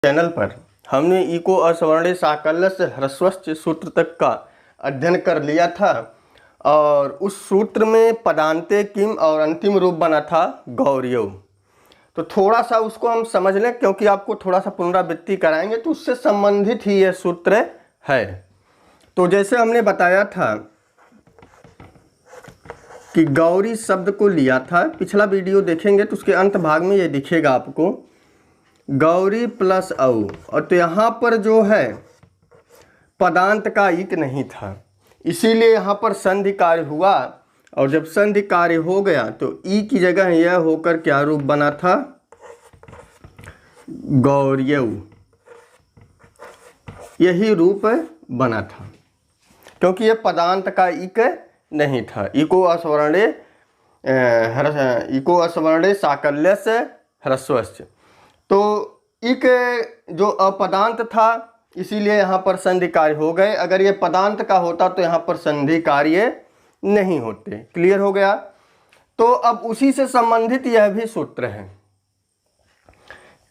Channel पर हमने eco अस्वर्णीय Shakalya से ह्रस्वस्य सूत्र तक का अध्ययन कर लिया था और उस सूत्र में पदान्ते किम और अंतिम रूप बना था गौर्यौ। तो थोड़ा सा उसको हम समझ लें क्योंकि आपको थोड़ा सा पुनरावृत्ति कराएंगे तो उससे संबंधित ही यह सूत्र है। तो जैसे हमने बताया था कि गौरी शब्द को लिया था, पिछला वीडियो देखेंगे तो उसके अंत भाग में ये दिखेगा आपको गौरी प्लस औ, और तो यहाँ पर जो है पदांत का इक नहीं था, इसीलिए यहाँ पर संधि कार्य हुआ और जब संधि कार्य हो गया तो ई की जगह यह होकर क्या रूप बना था गौर्यौ, यही रूप बना था क्योंकि यह पदांत का इक नहीं था। इको अस्वर्णीय साकल्य से ह्रस्वस्य, तो इक जो अपदांत था इसीलिए यहाँ पर संधि कार्य हो गए। अगर ये पदांत का होता तो यहाँ पर संधि कार्य नहीं होते। क्लियर हो गया। तो अब उसी से संबंधित यह भी सूत्र है।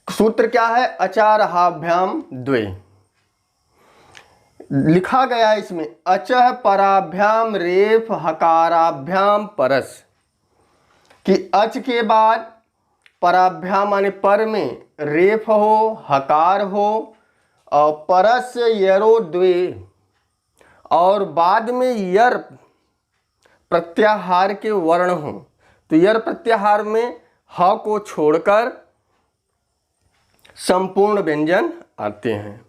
सूत्र क्या है? अचारहाभ्याम द्वे लिखा गया है इसमें अचह पराभ्याम रेफ हकाराभ्याम परस, कि अच के बाद पराभ्याम माने पर में रेफ हो हकार हो और परस यरो द्वे, और बाद में यर प्रत्याहार के वर्ण हो। तो यर प्रत्याहार में ह को छोड़कर संपूर्ण व्यंजन आते हैं।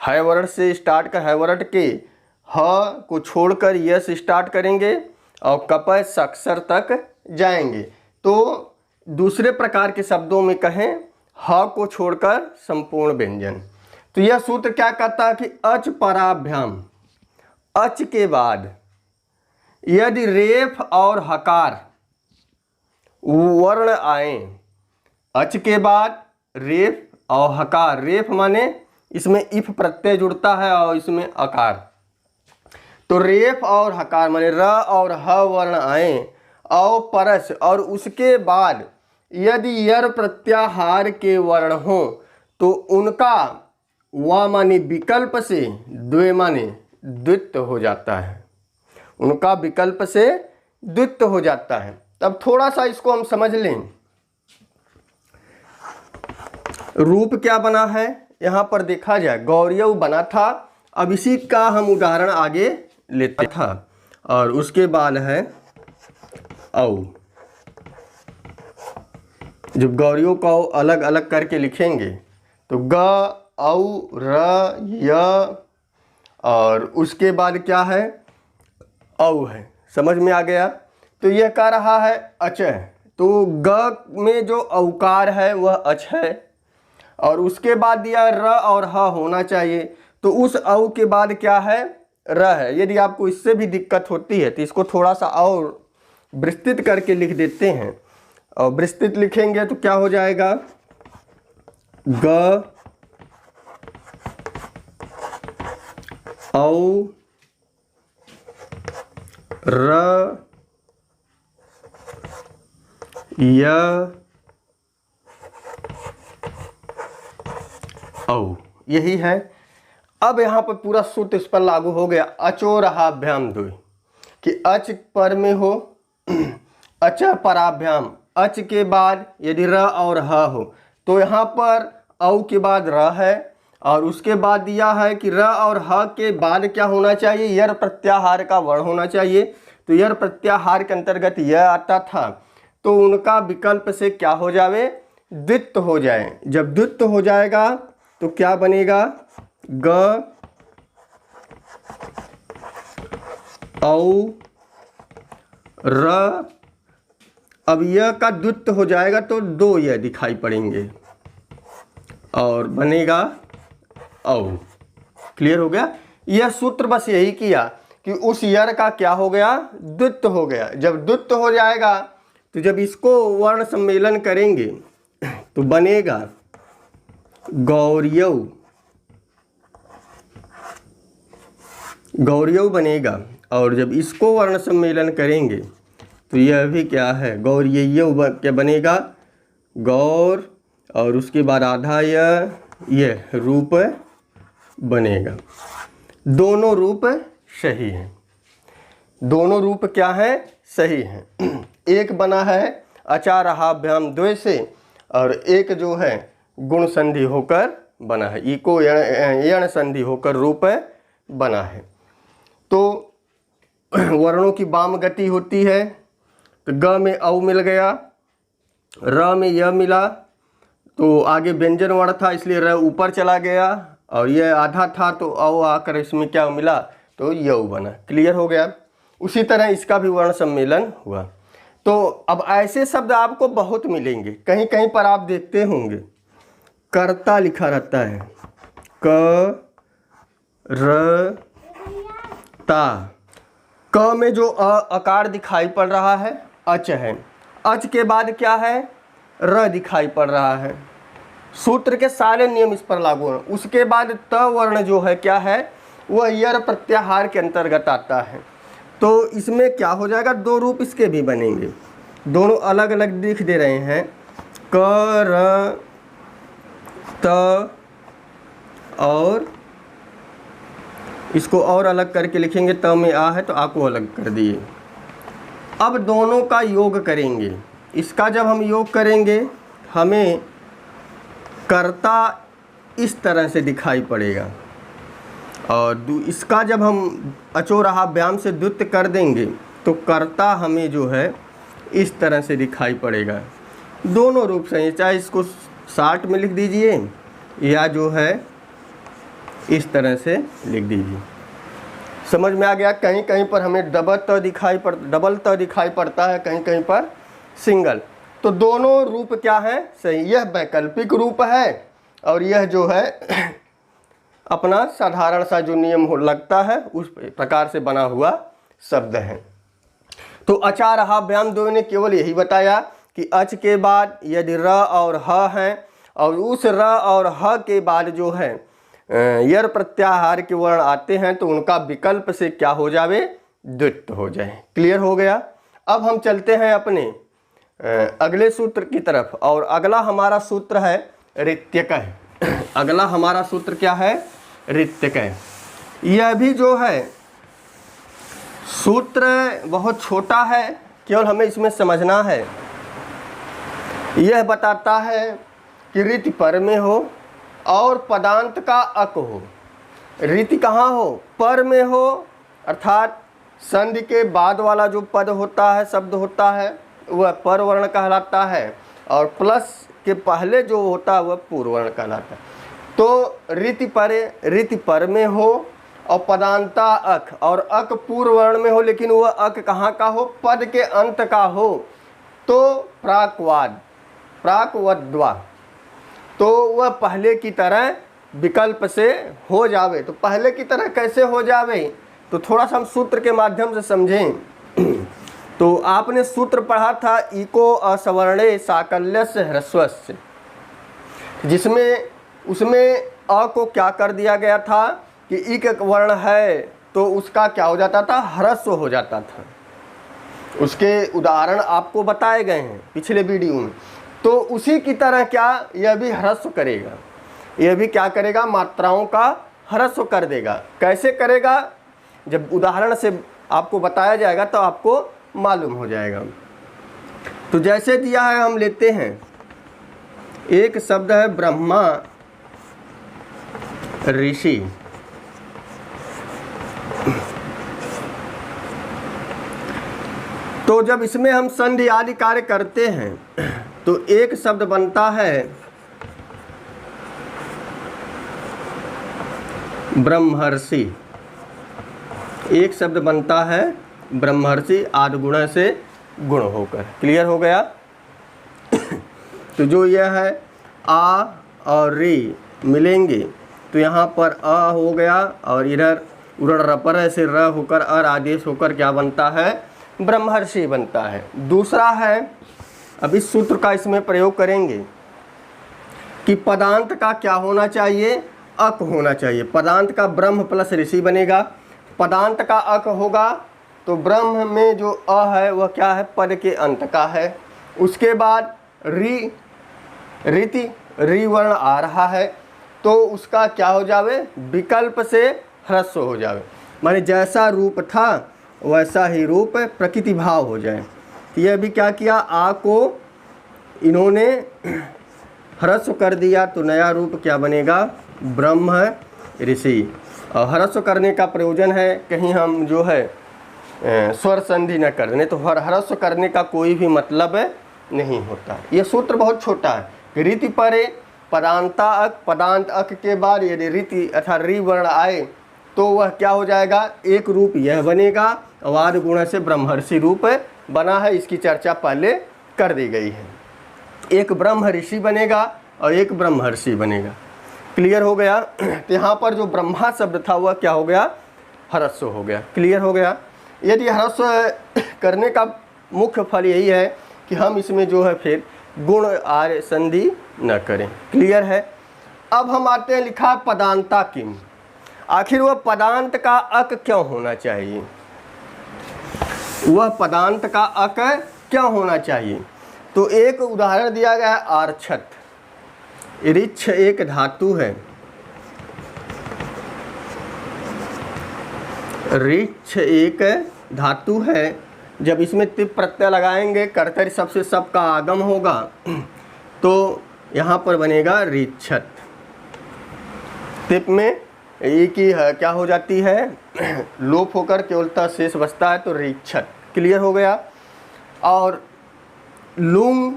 है वर्ण से स्टार्ट कर, है वर्ण के ह को छोड़कर यस स्टार्ट करेंगे और कपय सक्षर तक जाएंगे। तो दूसरे प्रकार के शब्दों में कहें ह को छोड़कर संपूर्ण व्यंजन। तो यह सूत्र क्या कहता है कि अच पराभ्याम, अच के बाद यदि रेफ और हकार वर्ण आए, अच के बाद रेफ और हकार, रेफ माने इसमें इफ प्रत्यय जुड़ता है और इसमें अकार, तो रेफ और हकार माने र और ह वर्ण आए और परस, और उसके बाद यदि यर प्रत्याहार के वर्ण हो तो उनका व माने विकल्प से द्वे माने द्वित्व हो जाता है, उनका विकल्प से द्वित्व हो जाता है। तब थोड़ा सा इसको हम समझ लें। रूप क्या बना है यहाँ पर देखा जाए, गौर्यौ बना था। अब इसी का हम उदाहरण आगे लेते था और उसके बाद है औ। जब गौर्यों को अलग अलग करके लिखेंगे तो ग औ र य, और उसके बाद क्या है औ है। समझ में आ गया। तो यह कह रहा है अच, तो ग में जो औकार है वह अच है और उसके बाद दिया र और ह होना चाहिए, तो उस औ के बाद क्या है र है। यदि आपको इससे भी दिक्कत होती है तो इसको थोड़ा सा और विस्तृत करके लिख देते हैं, और विस्तृत लिखेंगे तो क्या हो जाएगा ग औ र य औ, यही है। अब यहाँ पर पूरा सूत्र इस पर लागू हो गया। अचोरहाभ्याम द्वे, कि अच पर में हो, अच पराभ्याम, अच के बाद यदि र और ह हो तो यहाँ पर औ के बाद र है और उसके बाद दिया है कि र और ह के बाद क्या होना चाहिए, यर प्रत्याहार का वर्ण होना चाहिए। तो यर प्रत्याहार के अंतर्गत यह आता था, तो उनका विकल्प से क्या हो जाए, द्वित्व हो जाए। जब द्वित्व हो जाएगा तो क्या बनेगा ग औ र। अब यह का द्वित्व हो जाएगा तो दो यह दिखाई पड़ेंगे और बनेगा औ। क्लियर हो गया। यह सूत्र बस यही किया कि उस यर का क्या हो गया, द्वित्व हो गया। जब द्वित्व हो जाएगा तो जब इसको वर्ण सम्मेलन करेंगे तो बनेगा गौर्यौ, गौर्यौ बनेगा। और जब इसको वर्ण सम्मेलन करेंगे तो यह भी क्या है गौर्यौ क्या बनेगा, गौर, और उसके बाद आधा य ये रूप बनेगा। दोनों रूप सही हैं, दोनों रूप क्या है, सही हैं। एक बना है अचारहाभ्याम द्वय से और एक जो है गुण संधि होकर बना है, इको यण संधि होकर रूप बना है। तो वर्णों की वाम गति होती है, तो ग में औ मिल गया, र में य मिला, तो आगे व्यंजन वर्ण था इसलिए र ऊपर चला गया, और यह आधा था तो औ आकर इसमें क्या मिला, तो यऊ बना। क्लियर हो गया। उसी तरह इसका भी वर्ण सम्मेलन हुआ। तो अब ऐसे शब्द आपको बहुत मिलेंगे, कहीं कहीं पर आप देखते होंगे कर्ता लिखा रहता है, क र ता। क में जो अकार दिखाई पड़ रहा है अच है, अच के बाद क्या है, र दिखाई पड़ रहा है। सूत्र के सारे नियम इस पर लागू हैं। उसके बाद त वर्ण जो है क्या है, वह यर प्रत्याहार के अंतर्गत आता है। तो इसमें क्या हो जाएगा, दो रूप इसके भी बनेंगे, दोनों अलग अलग दिख दे रहे हैं, क र त, और इसको और अलग करके लिखेंगे, त में आ है तो आ को अलग कर दिए। अब दोनों का योग करेंगे। इसका जब हम योग करेंगे हमें कर्ता इस तरह से दिखाई पड़ेगा, और इसका जब हम अचोरहाभ्याम से द्युत कर देंगे तो कर्ता हमें जो है इस तरह से दिखाई पड़ेगा। दोनों रूप से, चाहे इसको 60 में लिख दीजिए या जो है इस तरह से लिख दीजिए। समझ में आ गया। कहीं कहीं पर हमें डबल त दिखाई पड़ता है, कहीं कहीं पर सिंगल। तो दोनों रूप क्या है, सही। यह वैकल्पिक रूप है और यह जो है अपना साधारण सा जो नियम हो लगता है उस प्रकार से बना हुआ शब्द है। तो अचारहाभ्याम द्वय ने केवल यही बताया कि अच के बाद यदि र और ह हैं और उस र और ह के बाद जो है यर प्रत्याहार के वर्ण आते हैं तो उनका विकल्प से क्या हो जावे, द्वित्व हो जाए। क्लियर हो गया। अब हम चलते हैं अपने अगले सूत्र की तरफ, और अगला हमारा सूत्र है ऋत्यकः। अगला हमारा सूत्र क्या है, ऋत्यकः। यह भी जो है सूत्र बहुत छोटा है, केवल हमें इसमें समझना है। यह बताता है कि ऋति पर में हो और पदांत का अक हो। ऋति कहाँ हो, पर में हो, अर्थात संधि के बाद वाला जो पद होता है, शब्द होता है, वह पर वर्ण कहलाता है, और प्लस के पहले जो होता है वह पूर्व वर्ण कहलाता है। तो ऋति पर में हो और पदांता अक, और अक पूर्व वर्ण में हो, लेकिन वह अक कहाँ का हो, पद के अंत का हो, तो प्राक्वद्वा, तो वह पहले की तरह विकल्प से हो जावे। तो पहले की तरह कैसे हो जावे, तो थोड़ा सा हम सूत्र के माध्यम से समझें। तो आपने सूत्र पढ़ा था इको असवर्णे साकल्यस्य ह्रस्वस्य, जिसमें उसमें अ को क्या कर दिया गया था कि इक वर्ण है तो उसका क्या हो जाता था, ह्रस्व हो जाता था। उसके उदाहरण आपको बताए गए हैं पिछले वीडियो में। तो उसी की तरह क्या यह भी ह्रस्व करेगा, यह भी क्या करेगा, मात्राओं का ह्रस्व कर देगा। कैसे करेगा, जब उदाहरण से आपको बताया जाएगा तो आपको मालूम हो जाएगा। तो जैसे दिया है हम लेते हैं, एक शब्द है ब्रह्मा ऋषि। तो जब इसमें हम संधि आदि कार्य करते हैं तो एक शब्द बनता है ब्रह्मर्षि, एक शब्द बनता है ब्रह्मर्षि आदि गुण से गुण होकर। क्लियर हो गया। तो जो यह है आ और री मिलेंगे तो यहाँ पर अ हो गया, और इधर उड़ रपर से र होकर अर आदेश होकर क्या बनता है, ब्रह्मर्षि बनता है। दूसरा है, अब इस सूत्र का इसमें प्रयोग करेंगे कि पदांत का क्या होना चाहिए, अक होना चाहिए। पदांत का ब्रह्म प्लस ऋषि बनेगा, पदांत का अक होगा तो ब्रह्म में जो अ है वह क्या है, पद के अंत का है। उसके बाद ऋति री वर्ण आ रहा है, तो उसका क्या हो जावे, विकल्प से ह्रस्व हो जावे, माने जैसा रूप था वैसा ही रूप प्रकृति भाव हो जाए। तो यह भी क्या किया, आ को इन्होंने ह्रस्व कर दिया तो नया रूप क्या बनेगा, ब्रह्म ऋषि। और ह्रस्व करने का प्रयोजन है कहीं हम जो है स्वर संधि न कर दें, तो ह्रस्व करने का कोई भी मतलब नहीं होता। ये सूत्र बहुत छोटा है। रीति परे पदांता अक, पदांत अक के बाद यदि रीति अर्थात री वर्ण आए तो वह क्या हो जाएगा, एक रूप यह बनेगा। वाद गुण से ब्रह्मर्षि रूप बना है, इसकी चर्चा पहले कर दी गई है। एक ब्रह्म ऋषि बनेगा और एक ब्रह्मर्षि बनेगा। क्लियर हो गया। तो यहाँ पर जो ब्रह्मा शब्द था वह क्या हो गया, ह्रस्व हो गया। क्लियर हो गया। यदि ह्रस्व करने का मुख्य फल यही है कि हम इसमें जो है फिर गुण आर्य संधि न करें। क्लियर है। अब हम आते हैं, लिखा है पदांता किम, आखिर वह पदांत का अक क्यों होना चाहिए, वह पदांत का अक क्यों होना चाहिए। तो एक उदाहरण दिया गया है आर्छत। ऋक्ष एक धातु है, ऋक्ष एक धातु है। जब इसमें तिप प्रत्यय लगाएंगे कर्तरी सबसे सब का आगम होगा तो यहाँ पर बनेगा ऋक्षत। तिप में एक ही है, क्या हो जाती है, लोप होकर केवलता शेष बचता है, तो ऋक्षत। क्लियर हो गया। और लुंग,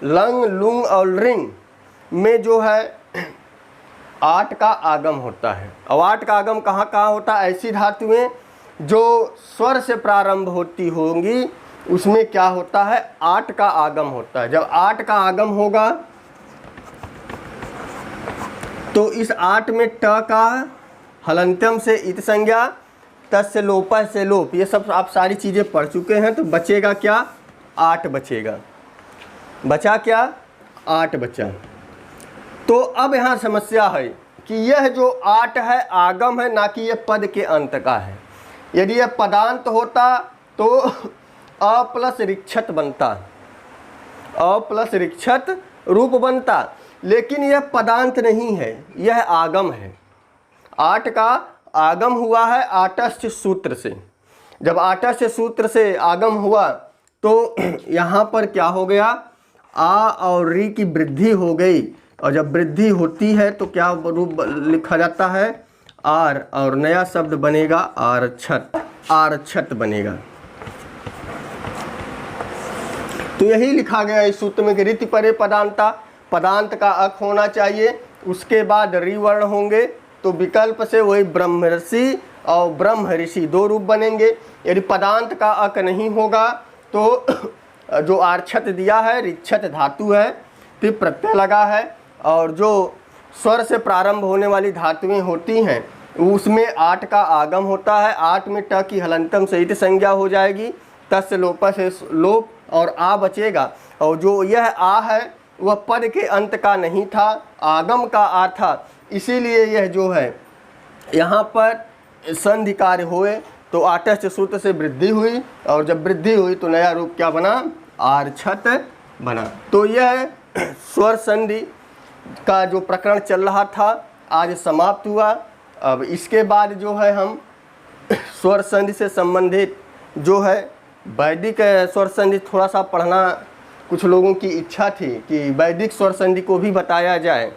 लंग, लुंग और रिंग में जो है आठ का आगम होता है। और आठ का आगम कहाँ कहाँ होता है, ऐसी धातुएं जो स्वर से प्रारंभ होती होंगी उसमें क्या होता है, आठ का आगम होता है। जब आठ का आगम होगा तो इस आठ में ट का हलंत्यम से इत संज्ञा, तस्य लोप से लोप, ये सब आप सारी चीज़ें पढ़ चुके हैं। तो बचेगा क्या, आठ बचेगा। बचा क्या, आठ बचा। तो अब यहाँ समस्या है कि यह जो आठ है आगम है, ना कि यह पद के अंत का है। यदि यह पदांत होता तो अ प्लस ऋक्षत बनता, अ प्लस ऋक्षत रूप बनता, लेकिन यह पदांत नहीं है, यह आगम है। आठ का आगम हुआ है आटस्थ सूत्र से। जब आटस्थ सूत्र से आगम हुआ तो यहाँ पर क्या हो गया, आ और री की वृद्धि हो गई। और जब वृद्धि होती है तो क्या रूप लिखा जाता है, आर, और नया शब्द बनेगा आरक्षत, आरक्षत बनेगा। तो यही लिखा गया इस सूत्र में कि रीति परे पदांता, पदांत का अक होना चाहिए, उसके बाद रिवर्ण होंगे तो विकल्प से वही ब्रह्मर्षि और ब्रह्म ऋषि दो रूप बनेंगे। यदि पदांत का अक नहीं होगा तो जो आरक्षत दिया है ऋक्षत धातु है, तिप प्रत्यय लगा है, और जो स्वर से प्रारंभ होने वाली धातुएं होती हैं उसमें आठ का आगम होता है। आठ में ट की हलंतम से इत संज्ञा हो जाएगी, तस्य लोप से लोप, और आ बचेगा। और जो यह आ है वह पद के अंत का नहीं था, आगम का आ था, इसीलिए यह जो है यहाँ पर संधि कार्य हुए तो आटस्थ सूत्र से वृद्धि हुई, और जब वृद्धि हुई तो नया रूप क्या बना, आरक्षत बना। तो यह स्वर संधि का जो प्रकरण चल रहा था आज समाप्त हुआ। अब इसके बाद जो है हम स्वर संधि से संबंधित जो है वैदिक स्वर संधि थोड़ा सा पढ़ना, कुछ लोगों की इच्छा थी कि वैदिक स्वर संधि को भी बताया जाए,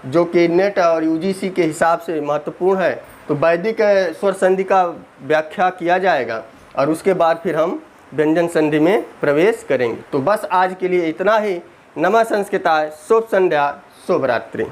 जो कि नेट और यूजीसी के हिसाब से महत्वपूर्ण है। तो वैदिक स्वर संधि का व्याख्या किया जाएगा और उसके बाद फिर हम व्यंजन संधि में प्रवेश करेंगे। तो बस आज के लिए इतना ही। नमः संस्कृताय, शुभ संध्या, शुभ रात्रि।